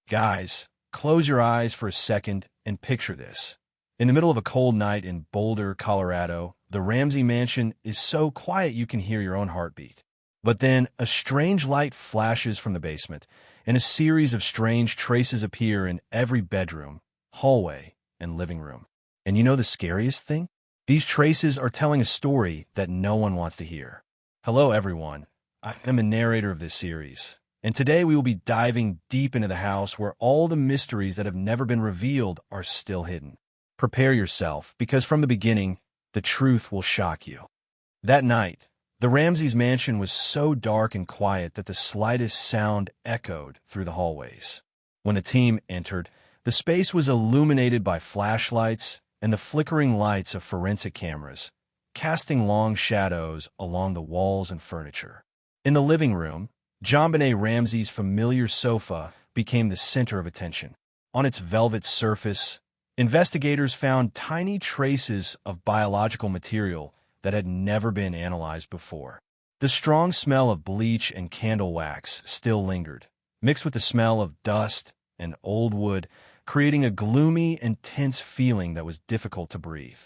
Guys, close your eyes for a second and picture this. In the middle of a cold night in Boulder, Colorado, the Ramsey mansion is so quiet you can hear your own heartbeat. But then a strange light flashes from the basement, and a series of strange traces appear in every bedroom, hallway, and living room. And you know the scariest thing? These traces are telling a story that no one wants to hear. Hello, everyone. I am the narrator of this series, and today we will be diving deep into the house where all the mysteries that have never been revealed are still hidden. Prepare yourself, because from the beginning, the truth will shock you. That night, the Ramseys' mansion was so dark and quiet that the slightest sound echoed through the hallways. When the team entered, the space was illuminated by flashlights and the flickering lights of forensic cameras, casting long shadows along the walls and furniture. In the living room, JonBenét Ramsey's familiar sofa became the center of attention. On its velvet surface, investigators found tiny traces of biological material that had never been analyzed before. The strong smell of bleach and candle wax still lingered, mixed with the smell of dust and old wood, creating a gloomy and tense feeling that was difficult to breathe.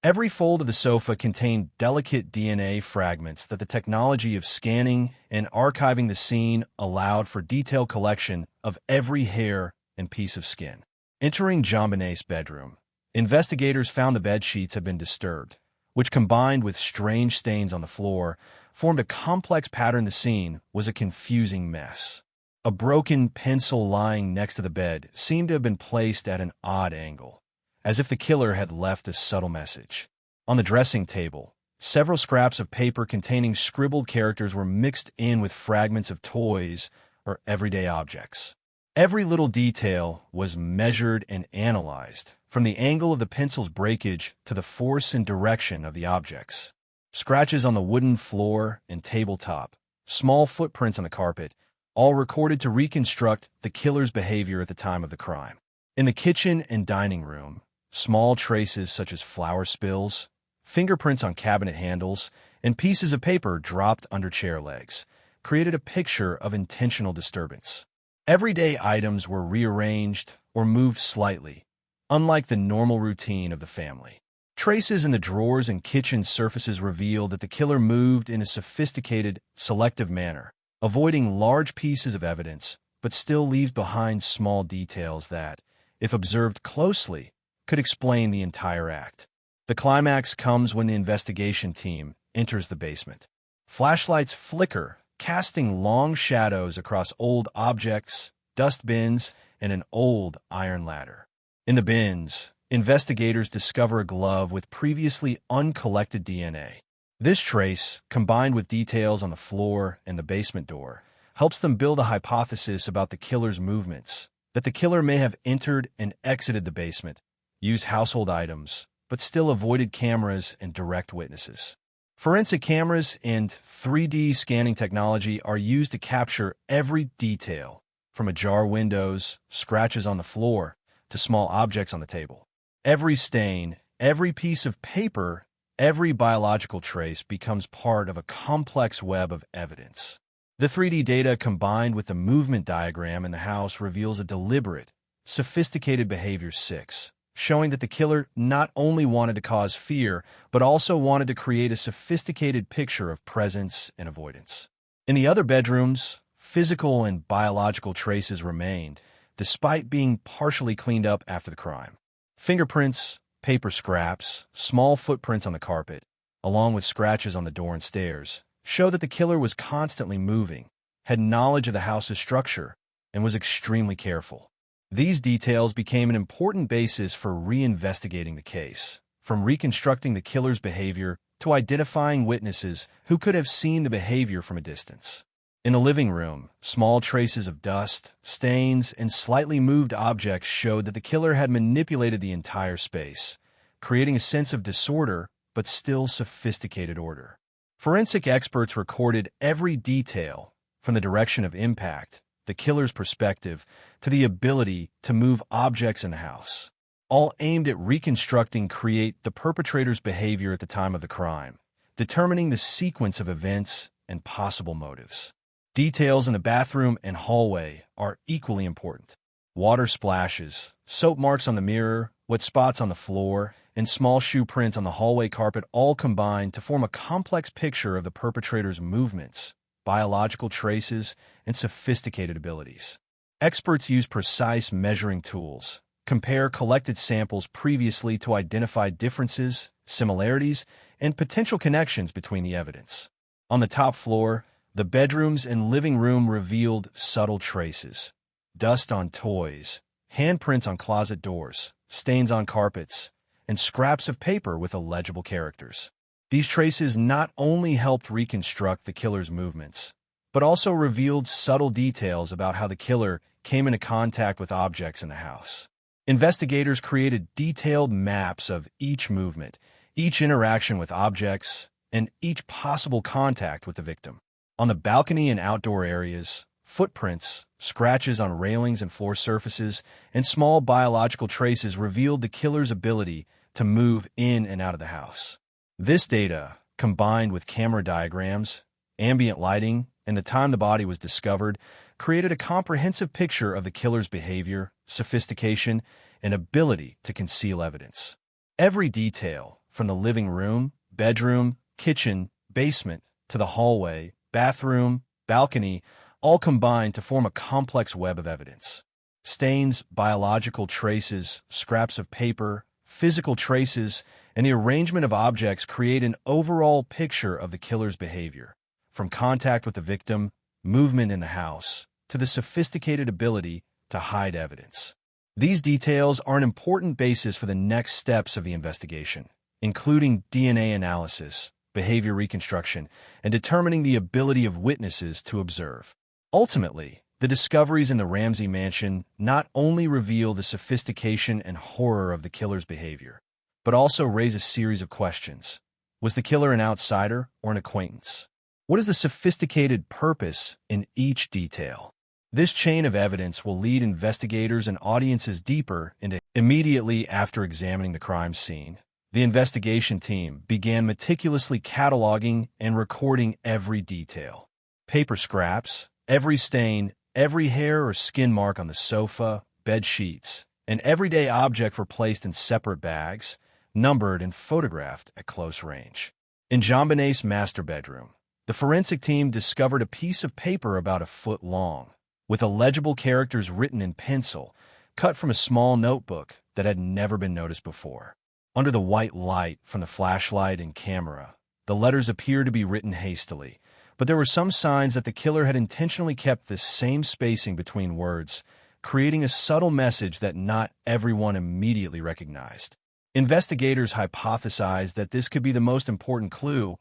Every fold of the sofa contained delicate DNA fragments that the technology of scanning and archiving the scene allowed for detailed collection of every hair and piece of skin. Entering JonBenét's bedroom, investigators found the bed sheets had been disturbed, which combined with strange stains on the floor, formed a complex pattern. The scene was a confusing mess. A broken pencil lying next to the bed seemed to have been placed at an odd angle, as if the killer had left a subtle message. On the dressing table, several scraps of paper containing scribbled characters were mixed in with fragments of toys or everyday objects. Every little detail was measured and analyzed, from the angle of the pencil's breakage to the force and direction of the objects. Scratches on the wooden floor and tabletop, small footprints on the carpet, all recorded to reconstruct the killer's behavior at the time of the crime. In the kitchen and dining room, small traces such as flour spills, fingerprints on cabinet handles, and pieces of paper dropped under chair legs created a picture of intentional disturbance. Everyday items were rearranged or moved slightly, unlike the normal routine of the family. Traces in the drawers and kitchen surfaces revealed that the killer moved in a sophisticated, selective manner, avoiding large pieces of evidence, but still leaves behind small details that, if observed closely, could explain the entire act. The climax comes when the investigation team enters the basement. Flashlights flicker, casting long shadows across old objects, dust bins, and an old iron ladder. In the bins, investigators discover a glove with previously uncollected DNA. This trace, combined with details on the floor and the basement door, helps them build a hypothesis about the killer's movements, that the killer may have entered and exited the basement, used household items, but still avoided cameras and direct witnesses. Forensic cameras and 3D scanning technology are used to capture every detail, from ajar windows, scratches on the floor, to small objects on the table. Every stain, every piece of paper, every biological trace becomes part of a complex web of evidence. The 3D data combined with the movement diagram in the house reveals a deliberate, sophisticated behavior 6, showing that the killer not only wanted to cause fear, but also wanted to create a sophisticated picture of presence and avoidance. In the other bedrooms, physical and biological traces remained, despite being partially cleaned up after the crime. Fingerprints, paper scraps, small footprints on the carpet, along with scratches on the door and stairs, show that the killer was constantly moving, had knowledge of the house's structure, and was extremely careful. These details became an important basis for reinvestigating the case, from reconstructing the killer's behavior to identifying witnesses who could have seen the behavior from a distance. In the living room, small traces of dust, stains, and slightly moved objects showed that the killer had manipulated the entire space, creating a sense of disorder but still sophisticated order. Forensic experts recorded every detail, from the direction of impact, the killer's perspective, to the ability to move objects in the house, all aimed at reconstructing the perpetrator's behavior at the time of the crime, determining the sequence of events and possible motives. Details in the bathroom and hallway are equally important. Water splashes, soap marks on the mirror, wet spots on the floor, and small shoe prints on the hallway carpet all combine to form a complex picture of the perpetrator's movements, biological traces, and sophisticated abilities. Experts use precise measuring tools, compare collected samples previously to identify differences, similarities, and potential connections between the evidence. On the top floor, the bedrooms and living room revealed subtle traces: dust on toys, handprints on closet doors, stains on carpets, and scraps of paper with illegible characters. These traces not only helped reconstruct the killer's movements, but also revealed subtle details about how the killer came into contact with objects in the house. Investigators created detailed maps of each movement, each interaction with objects, and each possible contact with the victim. On the balcony and outdoor areas, footprints, scratches on railings and floor surfaces, and small biological traces revealed the killer's ability to move in and out of the house. This data, combined with camera diagrams, ambient lighting, and the time the body was discovered, created a comprehensive picture of the killer's behavior, sophistication, and ability to conceal evidence. Every detail, from the living room, bedroom, kitchen, basement, to the hallway, bathroom, balcony, all combined to form a complex web of evidence. Stains, biological traces, scraps of paper, physical traces, and the arrangement of objects create an overall picture of the killer's behavior, from contact with the victim, movement in the house, to the sophisticated ability to hide evidence. These details are an important basis for the next steps of the investigation, including DNA analysis, behavior reconstruction, and determining the ability of witnesses to observe. Ultimately, the discoveries in the Ramsey mansion not only reveal the sophistication and horror of the killer's behavior, but also raise a series of questions. Was the killer an outsider or an acquaintance? What is the sophisticated purpose in each detail? This chain of evidence will lead investigators and audiences deeper into. Immediately after examining the crime scene, the investigation team began meticulously cataloging and recording every detail. Paper scraps, every stain, every hair or skin mark on the sofa, bed sheets, and everyday object were placed in separate bags, numbered and photographed at close range. In JonBenét's master bedroom, the forensic team discovered a piece of paper about a foot long, with illegible characters written in pencil, cut from a small notebook that had never been noticed before. Under the white light from the flashlight and camera, the letters appeared to be written hastily, but there were some signs that the killer had intentionally kept the same spacing between words, creating a subtle message that not everyone immediately recognized. Investigators hypothesized that this could be the most important clue,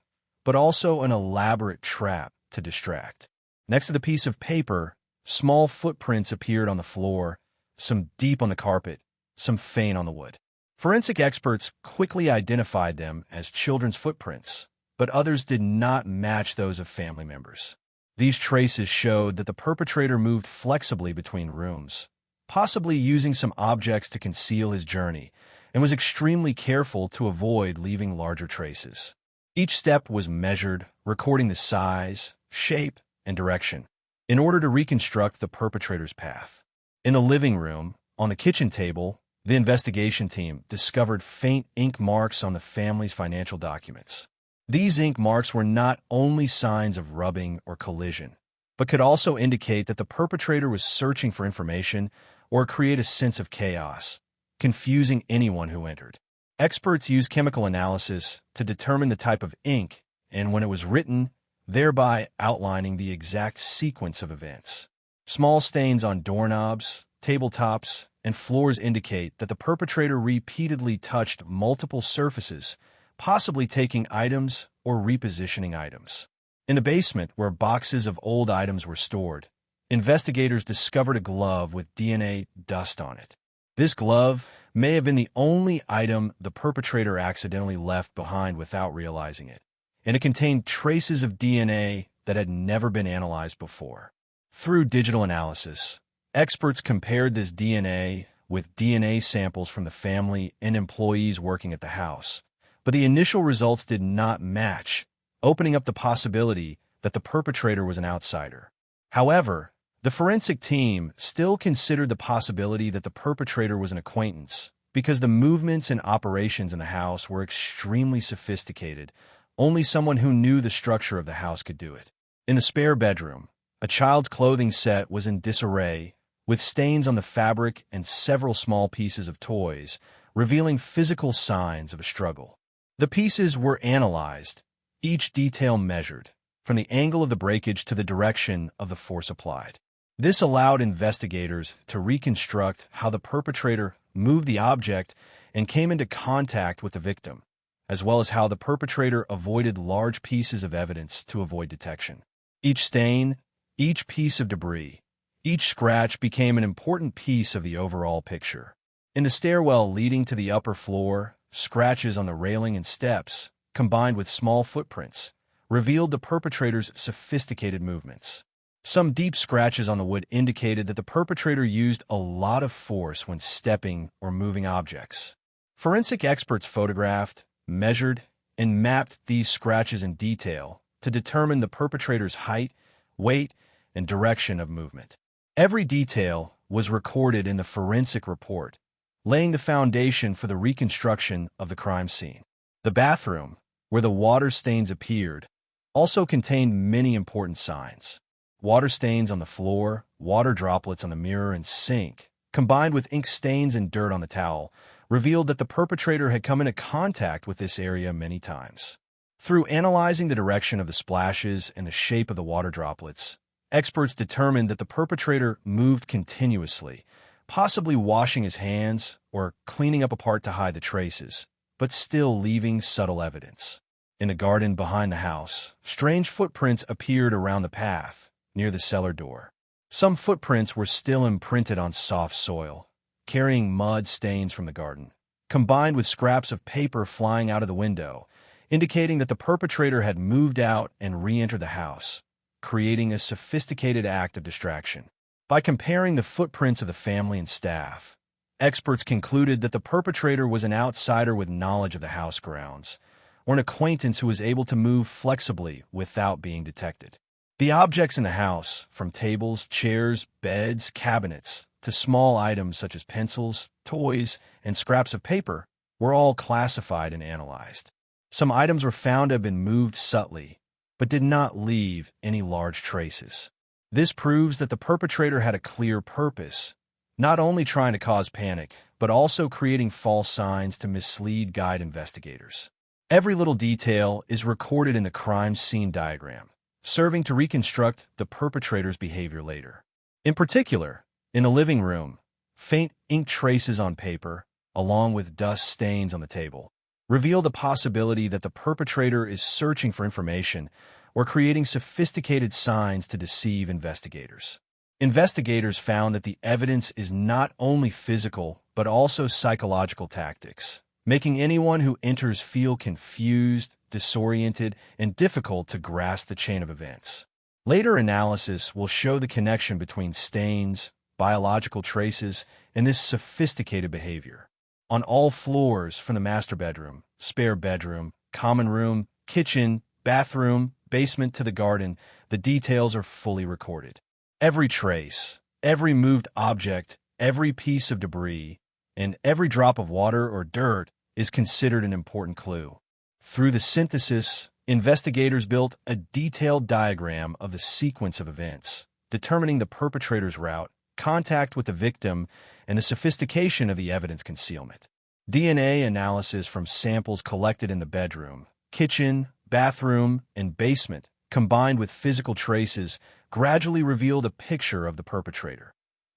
but also an elaborate trap to distract. Next to the piece of paper, small footprints appeared on the floor, some deep on the carpet, some faint on the wood. Forensic experts quickly identified them as children's footprints, but others did not match those of family members. These traces showed that the perpetrator moved flexibly between rooms, possibly using some objects to conceal his journey, and was extremely careful to avoid leaving larger traces. Each step was measured, recording the size, shape, and direction, in order to reconstruct the perpetrator's path. In the living room, on the kitchen table, the investigation team discovered faint ink marks on the family's financial documents. These ink marks were not only signs of rubbing or collision, but could also indicate that the perpetrator was searching for information or create a sense of chaos, confusing anyone who entered. Experts used chemical analysis to determine the type of ink and when it was written, thereby outlining the exact sequence of events. Small stains on doorknobs, tabletops, and floors indicate that the perpetrator repeatedly touched multiple surfaces, possibly taking items or repositioning items. In the basement, where boxes of old items were stored, investigators discovered a glove with DNA dust on it. This glove may have been the only item the perpetrator accidentally left behind without realizing it, and it contained traces of DNA that had never been analyzed before. Through digital analysis, experts compared this DNA with DNA samples from the family and employees working at the house, but the initial results did not match, opening up the possibility that the perpetrator was an outsider. However, The forensic team still considered the possibility that the perpetrator was an acquaintance because the movements and operations in the house were extremely sophisticated. Only someone who knew the structure of the house could do it. In the spare bedroom, a child's clothing set was in disarray, with stains on the fabric and several small pieces of toys, revealing physical signs of a struggle. The pieces were analyzed, each detail measured, from the angle of the breakage to the direction of the force applied. This allowed investigators to reconstruct how the perpetrator moved the object and came into contact with the victim, as well as how the perpetrator avoided large pieces of evidence to avoid detection. Each stain, each piece of debris, each scratch became an important piece of the overall picture. In the stairwell leading to the upper floor, scratches on the railing and steps, combined with small footprints, revealed the perpetrator's sophisticated movements. Some deep scratches on the wood indicated that the perpetrator used a lot of force when stepping or moving objects. Forensic experts photographed, measured, and mapped these scratches in detail to determine the perpetrator's height, weight, and direction of movement. Every detail was recorded in the forensic report, laying the foundation for the reconstruction of the crime scene. The bathroom, where the water stains appeared, also contained many important signs. Water stains on the floor, water droplets on the mirror and sink, combined with ink stains and dirt on the towel, revealed that the perpetrator had come into contact with this area many times. Through analyzing the direction of the splashes and the shape of the water droplets, experts determined that the perpetrator moved continuously, possibly washing his hands or cleaning up a part to hide the traces, but still leaving subtle evidence. In the garden behind the house, strange footprints appeared around the path, near the cellar door. Some footprints were still imprinted on soft soil, carrying mud stains from the garden, combined with scraps of paper flying out of the window, indicating that the perpetrator had moved out and re-entered the house, creating a sophisticated act of distraction. By comparing the footprints of the family and staff, experts concluded that the perpetrator was an outsider with knowledge of the house grounds, or an acquaintance who was able to move flexibly without being detected. The objects in the house, from tables, chairs, beds, cabinets, to small items such as pencils, toys, and scraps of paper, were all classified and analyzed. Some items were found to have been moved subtly, but did not leave any large traces. This proves that the perpetrator had a clear purpose, not only trying to cause panic, but also creating false signs to mislead guide investigators. Every little detail is recorded in the crime scene diagram, serving to reconstruct the perpetrator's behavior later. In particular, in the living room, faint ink traces on paper, along with dust stains on the table, reveal the possibility that the perpetrator is searching for information or creating sophisticated signs to deceive investigators. Investigators found that the evidence is not only physical, but also psychological tactics, making anyone who enters feel confused, disoriented, and difficult to grasp the chain of events. Later analysis will show the connection between stains, biological traces, and this sophisticated behavior. On all floors, from the master bedroom, spare bedroom, common room, kitchen, bathroom, basement to the garden, the details are fully recorded. Every trace, every moved object, every piece of debris, and every drop of water or dirt is considered an important clue. Through the synthesis, investigators built a detailed diagram of the sequence of events, determining the perpetrator's route, contact with the victim, and the sophistication of the evidence concealment. DNA analysis from samples collected in the bedroom, kitchen, bathroom, and basement, combined with physical traces, gradually revealed a picture of the perpetrator.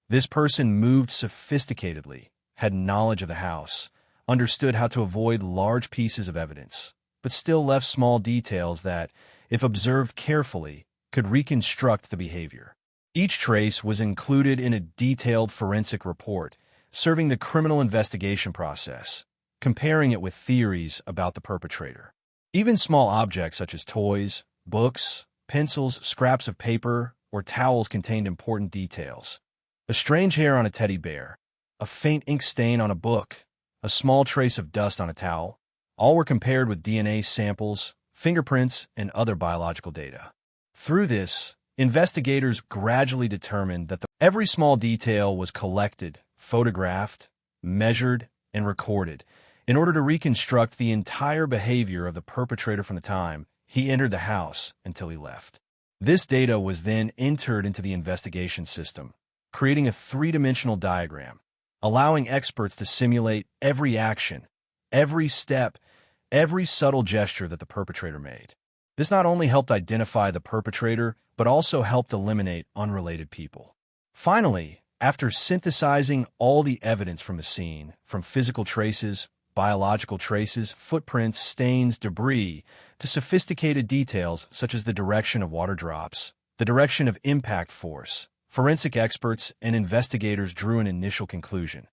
This person moved sophisticatedly, had knowledge of the house, understood how to avoid large pieces of evidence, but still left small details that, if observed carefully, could reconstruct the behavior. Each trace was included in a detailed forensic report, serving the criminal investigation process, comparing it with theories about the perpetrator. Even small objects such as toys, books, pencils, scraps of paper, or towels contained important details. A strange hair on a teddy bear, a faint ink stain on a book, a small trace of dust on a towel, all were compared with DNA samples, fingerprints, and other biological data. Through this, investigators gradually determined that every small detail was collected, photographed, measured, and recorded in order to reconstruct the entire behavior of the perpetrator from the time he entered the house until he left. This data was then entered into the investigation system, creating a three-dimensional diagram, allowing experts to simulate every action, every step, every subtle gesture that the perpetrator made. This not only helped identify the perpetrator, but also helped eliminate unrelated people. Finally, after synthesizing all the evidence from the scene, from physical traces, biological traces, footprints, stains, debris, to sophisticated details such as the direction of water drops, the direction of impact force, forensic experts and investigators drew an initial conclusion.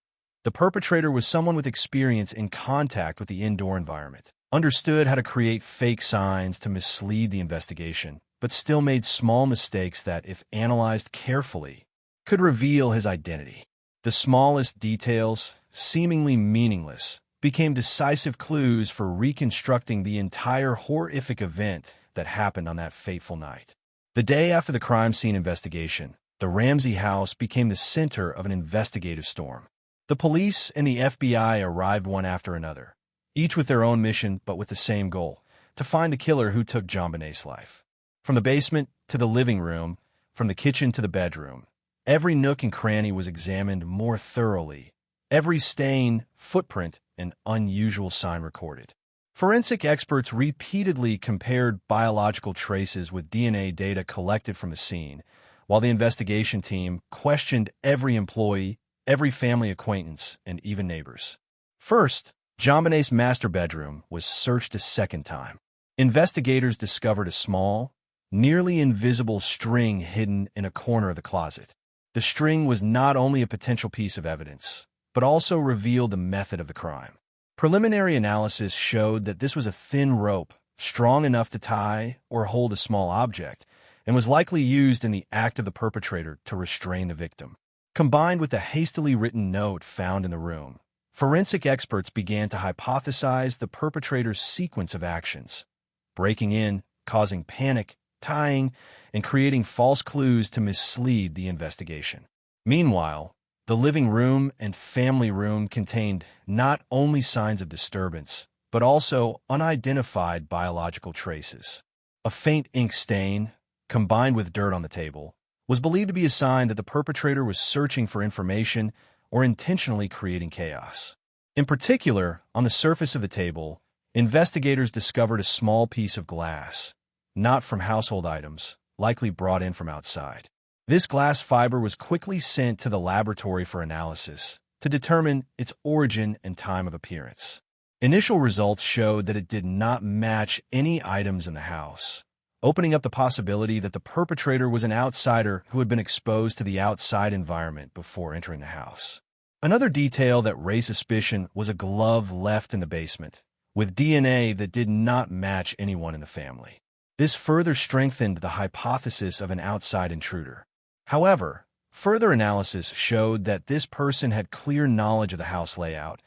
The perpetrator was someone with experience in contact with the indoor environment, understood how to create fake signs to mislead the investigation, but still made small mistakes that, if analyzed carefully, could reveal his identity. The smallest details, seemingly meaningless, became decisive clues for reconstructing the entire horrific event that happened on that fateful night. The day after the crime scene investigation, the Ramsey house became the center of an investigative storm. The police and the FBI arrived one after another, each with their own mission but with the same goal: to find the killer who took JonBenét's life. From the basement to the living room, from the kitchen to the bedroom, every nook and cranny was examined more thoroughly, every stain, footprint, and unusual sign recorded. Forensic experts repeatedly compared biological traces with DNA data collected from the scene, while the investigation team questioned every employee, every family acquaintance, and even neighbors. First, JonBenét's master bedroom was searched a second time. Investigators discovered a small, nearly invisible string hidden in a corner of the closet. The string was not only a potential piece of evidence, but also revealed the method of the crime. Preliminary analysis showed that this was a thin rope, strong enough to tie or hold a small object, and was likely used in the act of the perpetrator to restrain the victim. Combined with a hastily written note found in the room, forensic experts began to hypothesize the perpetrator's sequence of actions: breaking in, causing panic, tying, and creating false clues to mislead the investigation. Meanwhile, the living room and family room contained not only signs of disturbance, but also unidentified biological traces. A faint ink stain, combined with dirt on the table, was believed to be a sign that the perpetrator was searching for information or intentionally creating chaos. In particular, on the surface of the table, investigators discovered a small piece of glass, not from household items, likely brought in from outside. This glass fiber was quickly sent to the laboratory for analysis to determine its origin and time of appearance. Initial results showed that it did not match any items in the house, opening up the possibility that the perpetrator was an outsider who had been exposed to the outside environment before entering the house. Another detail that raised suspicion was a glove left in the basement, with DNA that did not match anyone in the family. This further strengthened the hypothesis of an outside intruder. However, further analysis showed that this person had clear knowledge of the house layout,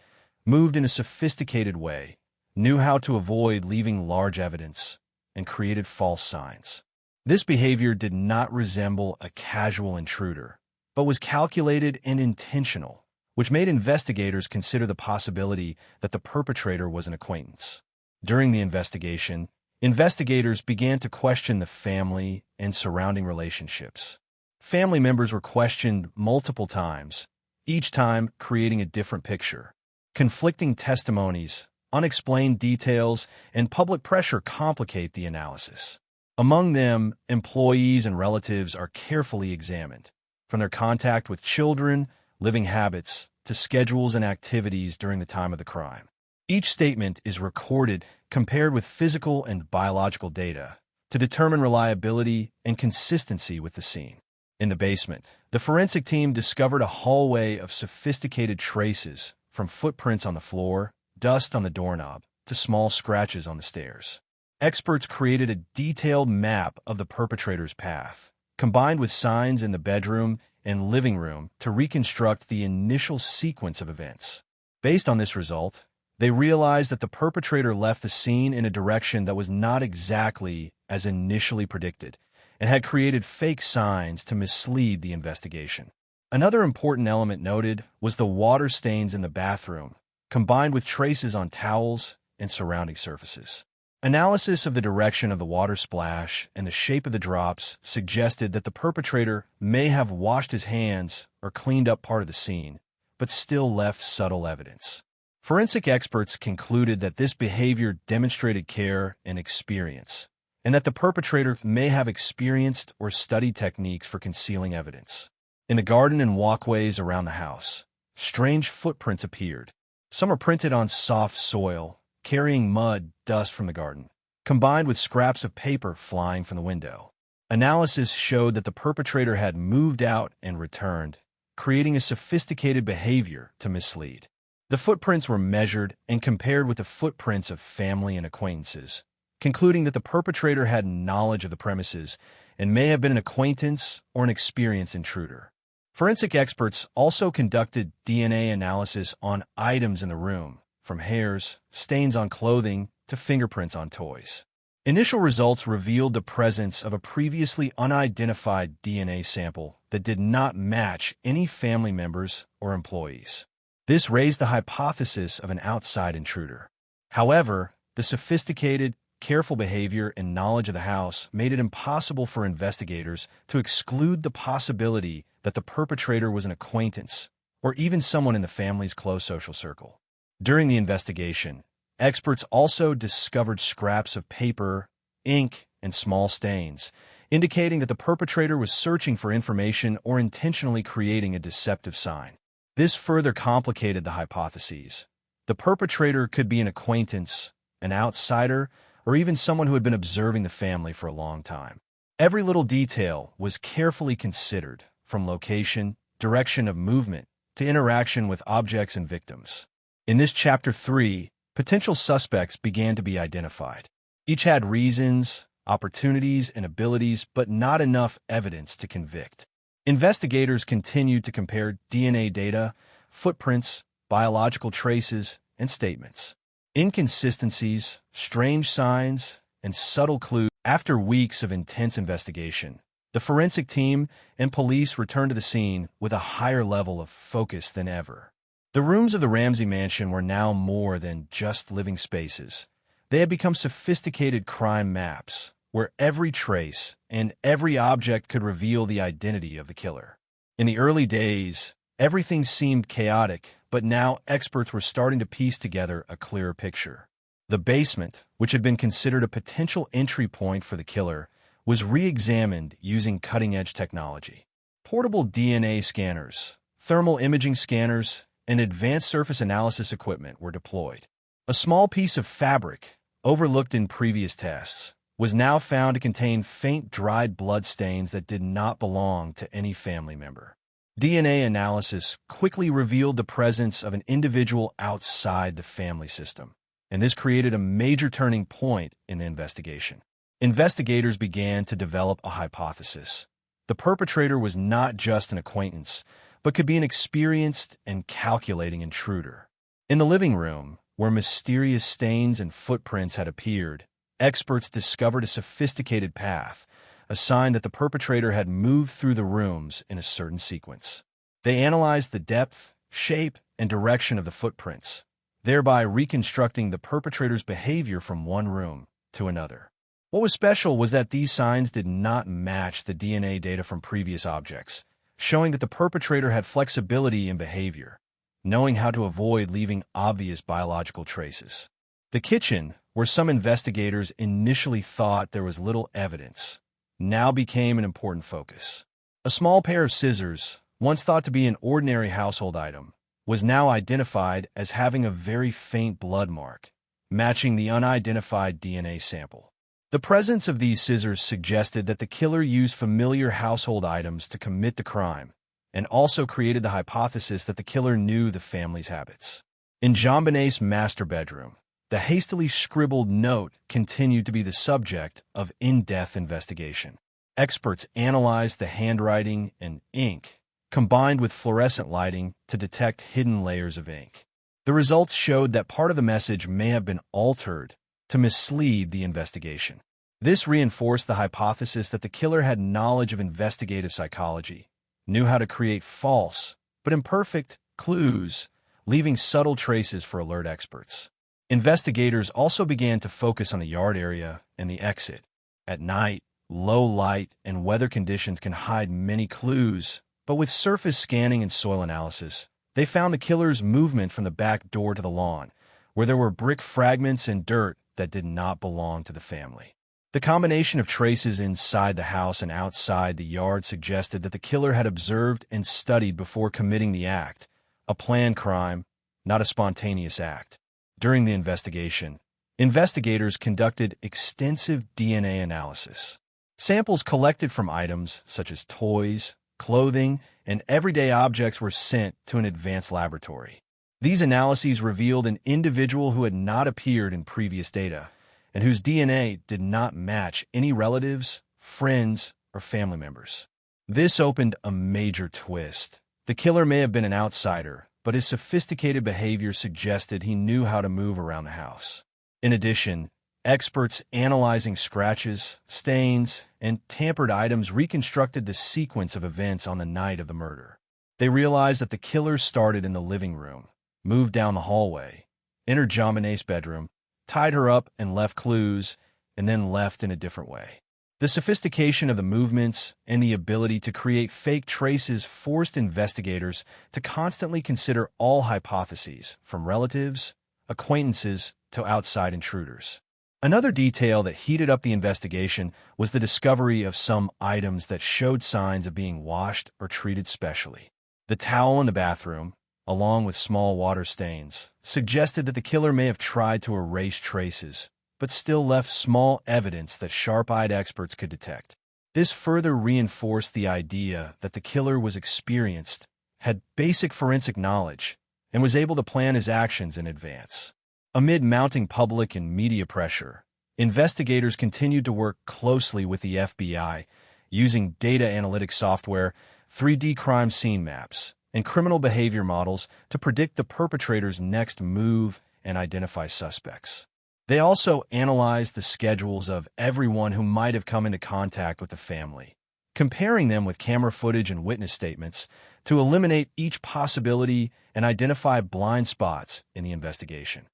moved in a sophisticated way, knew how to avoid leaving large evidence, and created false signs. This behavior did not resemble a casual intruder, but was calculated and intentional, which made investigators consider the possibility that the perpetrator was an acquaintance. During the investigation, investigators began to question the family and surrounding relationships. Family members were questioned multiple times, each time creating a different picture. Conflicting testimonies, unexplained details, and public pressure complicate the analysis. Among them, employees and relatives are carefully examined, from their contact with children, living habits, to schedules and activities during the time of the crime. Each statement is recorded, compared with physical and biological data, to determine reliability and consistency with the scene. In the basement, the forensic team discovered a hallway of sophisticated traces, from footprints on the floor, dust on the doorknob, to small scratches on the stairs. Experts created a detailed map of the perpetrator's path, combined with signs in the bedroom and living room to reconstruct the initial sequence of events. Based on this result, they realized that the perpetrator left the scene in a direction that was not exactly as initially predicted, and had created fake signs to mislead the investigation. Another important element noted was the water stains in the bathroom, combined with traces on towels and surrounding surfaces. Analysis of the direction of the water splash and the shape of the drops suggested that the perpetrator may have washed his hands or cleaned up part of the scene, but still left subtle evidence. Forensic experts concluded that this behavior demonstrated care and experience, and that the perpetrator may have experienced or studied techniques for concealing evidence. In the garden and walkways around the house, strange footprints appeared. Some are printed on soft soil, carrying mud, dust from the garden, combined with scraps of paper flying from the window. Analysis showed that the perpetrator had moved out and returned, creating a sophisticated behavior to mislead. The footprints were measured and compared with the footprints of family and acquaintances, concluding that the perpetrator had knowledge of the premises and may have been an acquaintance or an experienced intruder. Forensic experts also conducted DNA analysis on items in the room, from hairs, stains on clothing, to fingerprints on toys. Initial results revealed the presence of a previously unidentified DNA sample that did not match any family members or employees. This raised the hypothesis of an outside intruder. However, the sophisticated, careful behavior and knowledge of the house made it impossible for investigators to exclude the possibility that the perpetrator was an acquaintance or even someone in the family's close social circle. During the investigation, experts also discovered scraps of paper, ink, and small stains, indicating that the perpetrator was searching for information or intentionally creating a deceptive sign. This further complicated the hypotheses. The perpetrator could be an acquaintance, an outsider, or even someone who had been observing the family for a long time. Every little detail was carefully considered, from location, direction of movement, to interaction with objects and victims. In this Chapter 3, potential suspects began to be identified. Each had reasons, opportunities, and abilities, but not enough evidence to convict. Investigators continued to compare DNA data, footprints, biological traces, and statements. Inconsistencies, strange signs, and subtle clues. After weeks of intense investigation, the forensic team and police returned to the scene with a higher level of focus than ever. The rooms of the Ramsey mansion were now more than just living spaces. They had become sophisticated crime maps, where every trace and every object could reveal the identity of the killer. In the early days, everything seemed chaotic, but now experts were starting to piece together a clearer picture. The basement, which had been considered a potential entry point for the killer, was re-examined using cutting-edge technology. Portable DNA scanners, thermal imaging scanners, and advanced surface analysis equipment were deployed. A small piece of fabric, overlooked in previous tests, was now found to contain faint dried blood stains that did not belong to any family member. DNA analysis quickly revealed the presence of an individual outside the family system, and this created a major turning point in the investigation. Investigators began to develop a hypothesis. The perpetrator was not just an acquaintance, but could be an experienced and calculating intruder. In the living room, where mysterious stains and footprints had appeared, experts discovered a sophisticated path, a sign that the perpetrator had moved through the rooms in a certain sequence. They analyzed the depth, shape, and direction of the footprints, thereby reconstructing the perpetrator's behavior from one room to another. What was special was that these signs did not match the DNA data from previous objects, showing that the perpetrator had flexibility in behavior, knowing how to avoid leaving obvious biological traces. The kitchen, where some investigators initially thought there was little evidence, now became an important focus. A small pair of scissors, once thought to be an ordinary household item, was now identified as having a very faint blood mark, matching the unidentified DNA sample. The presence of these scissors suggested that the killer used familiar household items to commit the crime, and also created the hypothesis that the killer knew the family's habits. In JonBenét's master bedroom, the hastily scribbled note continued to be the subject of in-depth investigation. Experts analyzed the handwriting and ink, combined with fluorescent lighting to detect hidden layers of ink. The results showed that part of the message may have been altered to mislead the investigation. This reinforced the hypothesis that the killer had knowledge of investigative psychology, knew how to create false, but imperfect, clues, leaving subtle traces for alert experts. Investigators also began to focus on the yard area and the exit. At night, low light and weather conditions can hide many clues, but with surface scanning and soil analysis, they found the killer's movement from the back door to the lawn, where there were brick fragments and dirt that did not belong to the family. The combination of traces inside the house and outside the yard suggested that the killer had observed and studied before committing the act, a planned crime, not a spontaneous act. During the investigation, investigators conducted extensive DNA analysis. Samples collected from items such as toys, clothing, and everyday objects were sent to an advanced laboratory. These analyses revealed an individual who had not appeared in previous data, and whose DNA did not match any relatives, friends, or family members. This opened a major twist. The killer may have been an outsider, but his sophisticated behavior suggested he knew how to move around the house. In addition, experts analyzing scratches, stains, and tampered items reconstructed the sequence of events on the night of the murder. They realized that the killer started in the living room, moved down the hallway, entered JonBenét's bedroom, tied her up and left clues, and then left in a different way. The sophistication of the movements and the ability to create fake traces forced investigators to constantly consider all hypotheses, from relatives, acquaintances, to outside intruders. Another detail that heated up the investigation was the discovery of some items that showed signs of being washed or treated specially. The towel in the bathroom, along with small water stains, suggested that the killer may have tried to erase traces, but still left small evidence that sharp-eyed experts could detect. This further reinforced the idea that the killer was experienced, had basic forensic knowledge, and was able to plan his actions in advance. Amid mounting public and media pressure, investigators continued to work closely with the FBI, using data analytics software, 3D crime scene maps, and criminal behavior models to predict the perpetrator's next move and identify suspects. They also analyzed the schedules of everyone who might have come into contact with the family, comparing them with camera footage and witness statements to eliminate each possibility and identify blind spots in the investigation.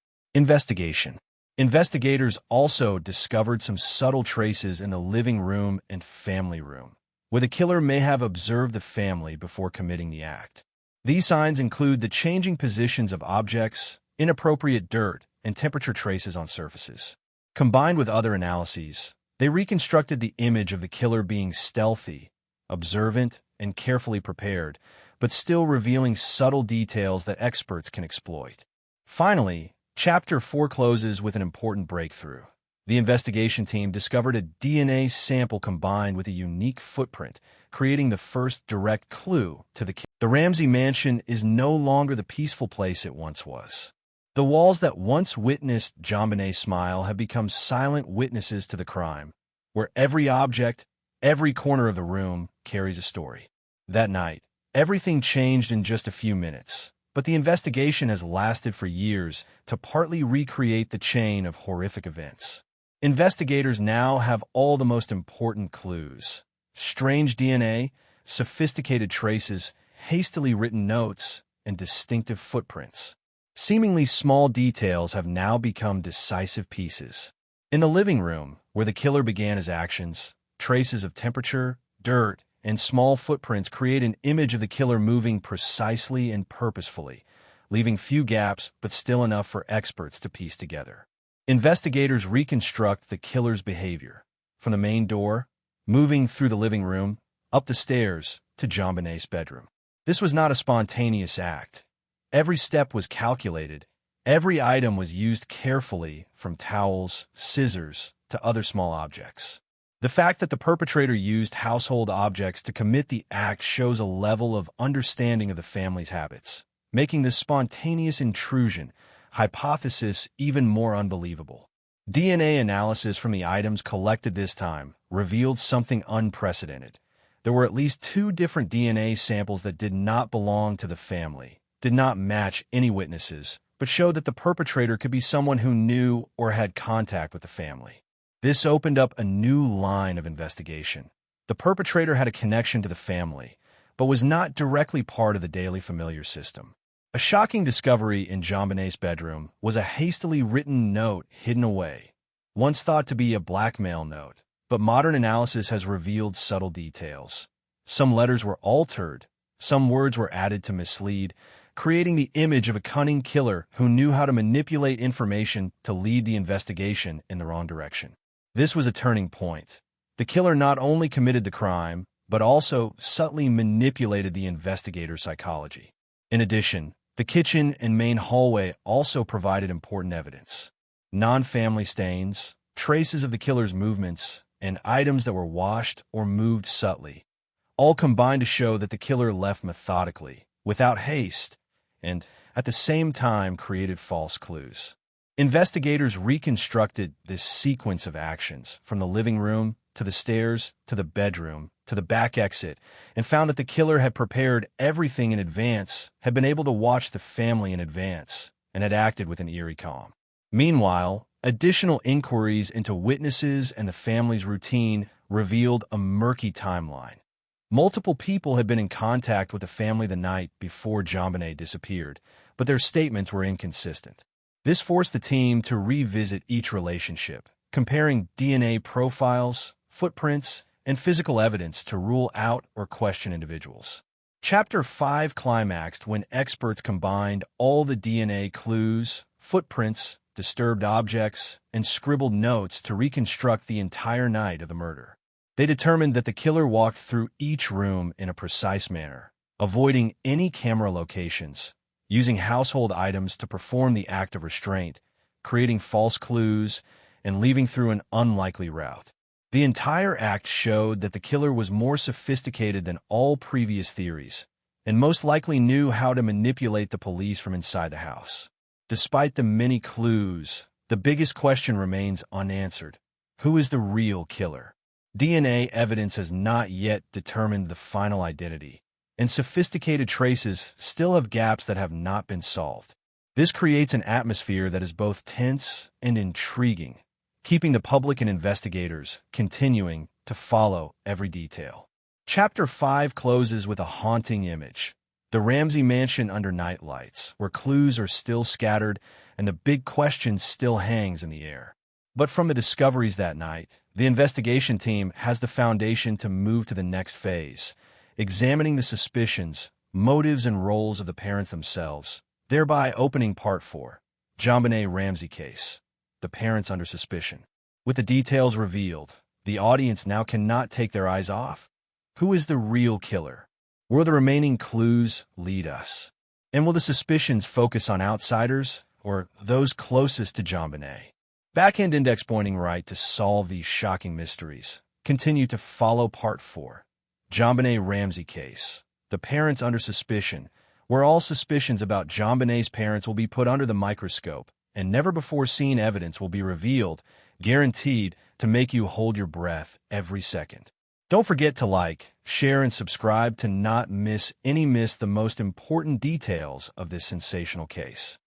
Investigators also discovered some subtle traces in the living room and family room, where the killer may have observed the family before committing the act. These signs include the changing positions of objects, inappropriate dirt, and temperature traces on surfaces. Combined with other analyses, they reconstructed the image of the killer being stealthy, observant, and carefully prepared, but still revealing subtle details that experts can exploit. Finally, Chapter 4 closes with an important breakthrough. The investigation team discovered a DNA sample combined with a unique footprint, creating the first direct clue to the killer. The Ramsey mansion is no longer the peaceful place it once was. The walls that once witnessed JonBenét's smile have become silent witnesses to the crime, where every object, every corner of the room carries a story. That night, everything changed in just a few minutes, but the investigation has lasted for years to partly recreate the chain of horrific events. Investigators now have all the most important clues: strange DNA, sophisticated traces, hastily written notes, and distinctive footprints. Seemingly small details have now become decisive pieces. In the living room, where the killer began his actions, traces of temperature, dirt, and small footprints create an image of the killer moving precisely and purposefully, leaving few gaps but still enough for experts to piece together. Investigators reconstruct the killer's behavior, from the main door, moving through the living room, up the stairs, to JonBenét's bedroom. This was not a spontaneous act. Every step was calculated. Every item was used carefully, from towels, scissors, to other small objects. The fact that the perpetrator used household objects to commit the act shows a level of understanding of the family's habits, making this spontaneous intrusion hypothesis even more unbelievable. DNA analysis from the items collected this time revealed something unprecedented. There were at least 2 different DNA samples that did not belong to the family, did not match any witnesses, but showed that the perpetrator could be someone who knew or had contact with the family. This opened up a new line of investigation. The perpetrator had a connection to the family, but was not directly part of the daily familiar system. A shocking discovery in JonBenét's bedroom was a hastily written note hidden away, once thought to be a blackmail note, but modern analysis has revealed subtle details. Some letters were altered, some words were added to mislead, creating the image of a cunning killer who knew how to manipulate information to lead the investigation in the wrong direction. This was a turning point. The killer not only committed the crime, but also subtly manipulated the investigator's psychology. In addition, the kitchen and main hallway also provided important evidence. Non-family stains, traces of the killer's movements, and items that were washed or moved subtly, all combined to show that the killer left methodically, without haste, and at the same time created false clues. Investigators reconstructed this sequence of actions from the living room to the stairs to the bedroom to the back exit and found that the killer had prepared everything in advance, had been able to watch the family in advance, and had acted with an eerie calm. Meanwhile, additional inquiries into witnesses and the family's routine revealed a murky timeline. Multiple people had been in contact with the family the night before JonBenét disappeared, but their statements were inconsistent. This forced the team to revisit each relationship, comparing DNA profiles, footprints, and physical evidence to rule out or question individuals. Chapter 5 climaxed when experts combined all the DNA clues, footprints, disturbed objects, and scribbled notes to reconstruct the entire night of the murder. They determined that the killer walked through each room in a precise manner, avoiding any camera locations, using household items to perform the act of restraint, creating false clues, and leaving through an unlikely route. The entire act showed that the killer was more sophisticated than all previous theories, and most likely knew how to manipulate the police from inside the house. Despite the many clues, the biggest question remains unanswered. Who is the real killer? DNA evidence has not yet determined the final identity, and sophisticated traces still have gaps that have not been solved. This creates an atmosphere that is both tense and intriguing, keeping the public and investigators continuing to follow every detail. Chapter 5 closes with a haunting image. The Ramsey mansion under night lights, where clues are still scattered and the big question still hangs in the air. But from the discoveries that night, the investigation team has the foundation to move to the next phase, examining the suspicions, motives, and roles of the parents themselves, thereby opening Part 4, JonBenét Ramsey case, the parents under suspicion. With the details revealed, the audience now cannot take their eyes off. Who is the real killer? Will the remaining clues lead us? And will the suspicions focus on outsiders or those closest to JonBenét? Back-end index pointing right to solve these shocking mysteries. Continue to follow Part 4, JonBenét Ramsey case, the parents under suspicion, where all suspicions about JonBenét's parents will be put under the microscope and never-before-seen evidence will be revealed, guaranteed to make you hold your breath every second. Don't forget to like, share, and subscribe to not miss the most important details of this sensational case.